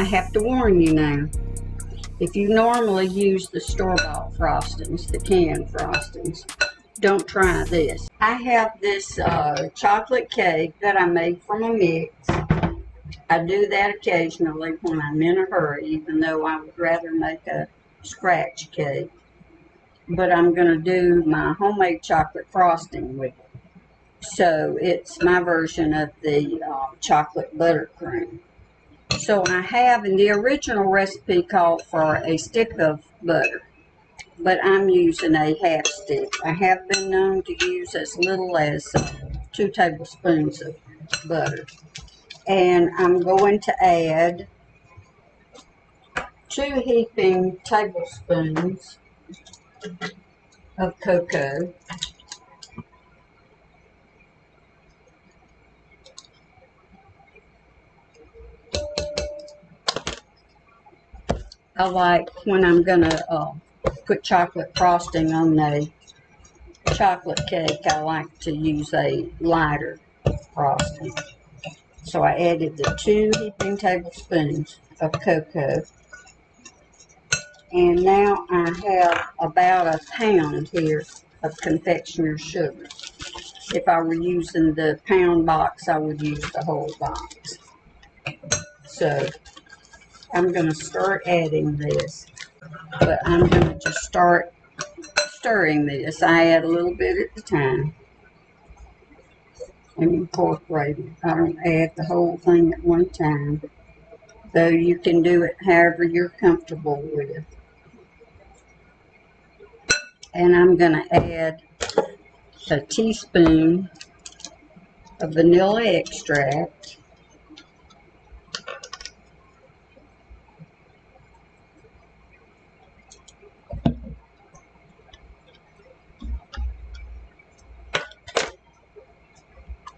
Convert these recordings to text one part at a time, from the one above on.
I have to warn you now, if you normally use the store-bought frostings, the canned frostings, don't try this. I have this chocolate cake that I made from a mix. I do that occasionally when I'm in a hurry, even though I would rather make a scratch cake. But I'm going to do my homemade chocolate frosting with it. So it's my version of the chocolate buttercream. So I have, in the original recipe called for a stick of butter, but I'm using a half stick. I have been known to use as little as 2 tablespoons of butter. And I'm going to add 2 heaping tablespoons of cocoa. I like, when I'm going to put chocolate frosting on a chocolate cake, I like to use a lighter frosting. So I added the 2 heaping tablespoons of cocoa. And now I have about a pound here of confectioner's sugar. If I were using the pound box, I would use the whole box. So I'm going to start adding this, but I'm going to just start stirring this. I add a little bit at a time and incorporate it. I don't add the whole thing at one time, though you can do it however you're comfortable with. And I'm going to add a teaspoon of vanilla extract,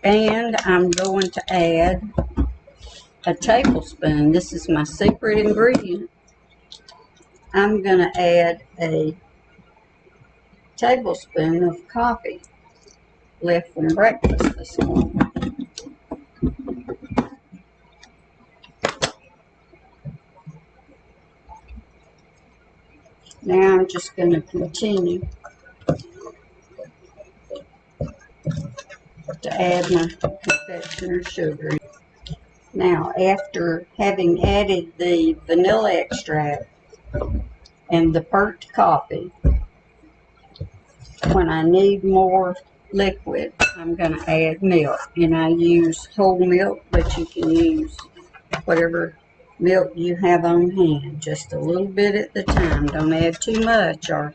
and I'm going to add a tablespoon. This is my secret ingredient. I'm going to add a tablespoon of coffee left from breakfast this morning. Now I'm just going to continue to add my confectioner's sugar. Now, after having added the vanilla extract and the burnt coffee, when I need more liquid, I'm going to add milk. And I use whole milk, but you can use whatever milk you have on hand, just a little bit at the time. Don't add too much, or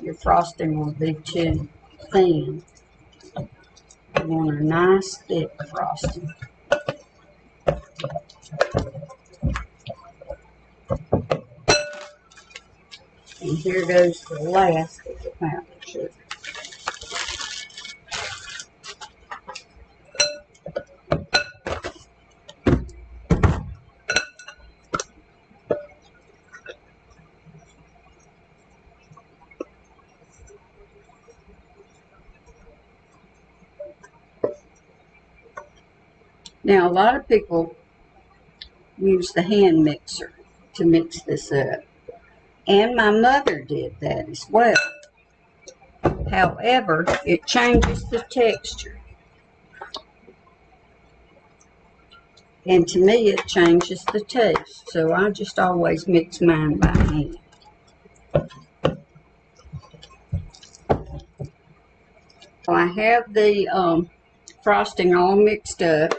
your frosting will be too thin. You want a nice thick frosting. And here goes the last of the powdered sugar. Now, a lot of people use the hand mixer to mix this up. And my mother did that as well. However, it changes the texture. And to me, it changes the taste. So I just always mix mine by hand. So I have the frosting all mixed up.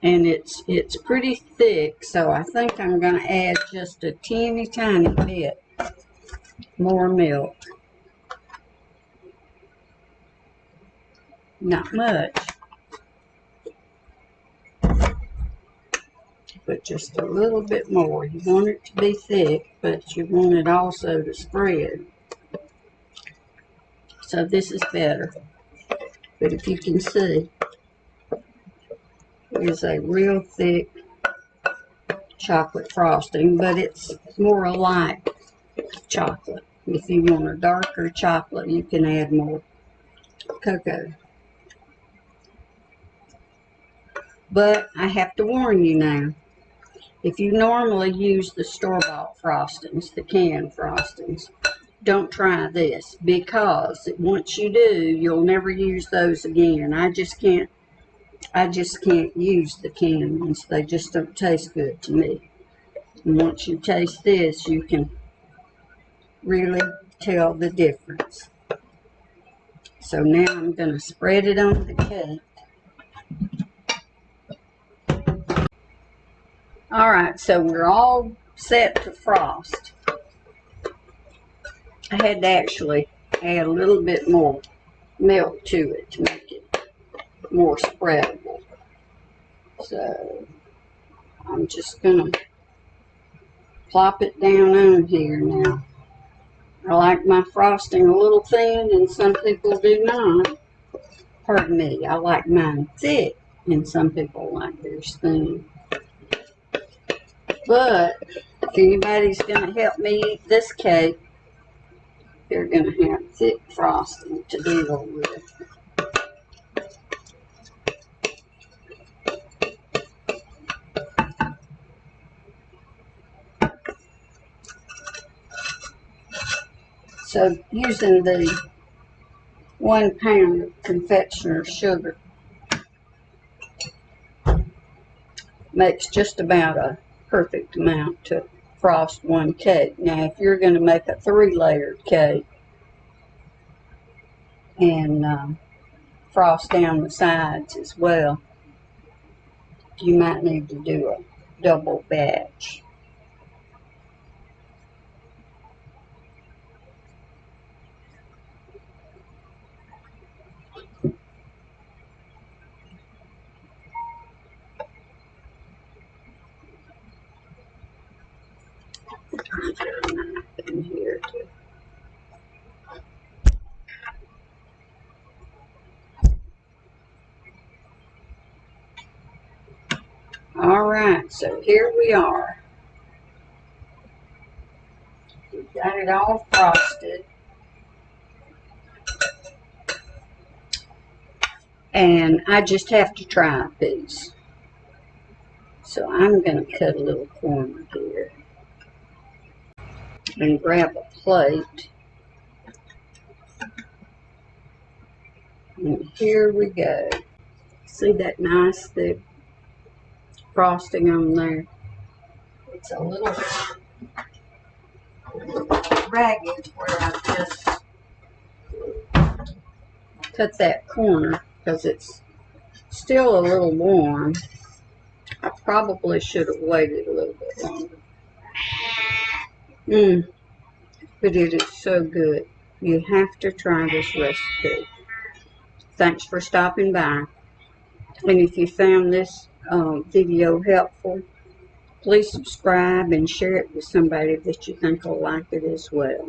And it's pretty thick, so I think I'm going to add just a teeny tiny bit more milk. Not much, but just a little bit more. You want it to be thick, but you want it also to spread. So this is better. But if you can see, it's a real thick chocolate frosting, but it's more like chocolate. If you want a darker chocolate, you can add more cocoa. But I have to warn you now, if you normally use the store-bought frostings, the canned frostings, don't try this, because once you do, you'll never use those again. I just can't use the canned ones. They just don't taste good to me. And once you taste this, you can really tell the difference. So now I'm going to spread it on the cake. Alright, so we're all set to frost. I had to actually add a little bit more milk to it to make it more spreadable. So I'm just going to plop it down on here now. I like my frosting a little thin, and some people do not. Pardon me, I like mine thick, and some people like theirs thin. But if anybody's going to help me eat this cake, they're going to have thick frosting to deal with. So using the 1 pound of confectioner's sugar makes just about a perfect amount to frost one cake. Now if you're going to make a 3-layered cake and frost down the sides as well, you might need to do a double batch. In here too. Alright, so here we are. We've got it all frosted. And I just have to try a piece. So I'm going to cut a little corner here. And grab a plate. And here we go. See that nice thick frosting on there? It's a little ragged where I just cut that corner because it's still a little warm. I probably should have waited a little bit longer. But it is so good. You have to try this recipe. Thanks for stopping by. And if you found this video helpful, please subscribe and share it with somebody that you think will like it as well.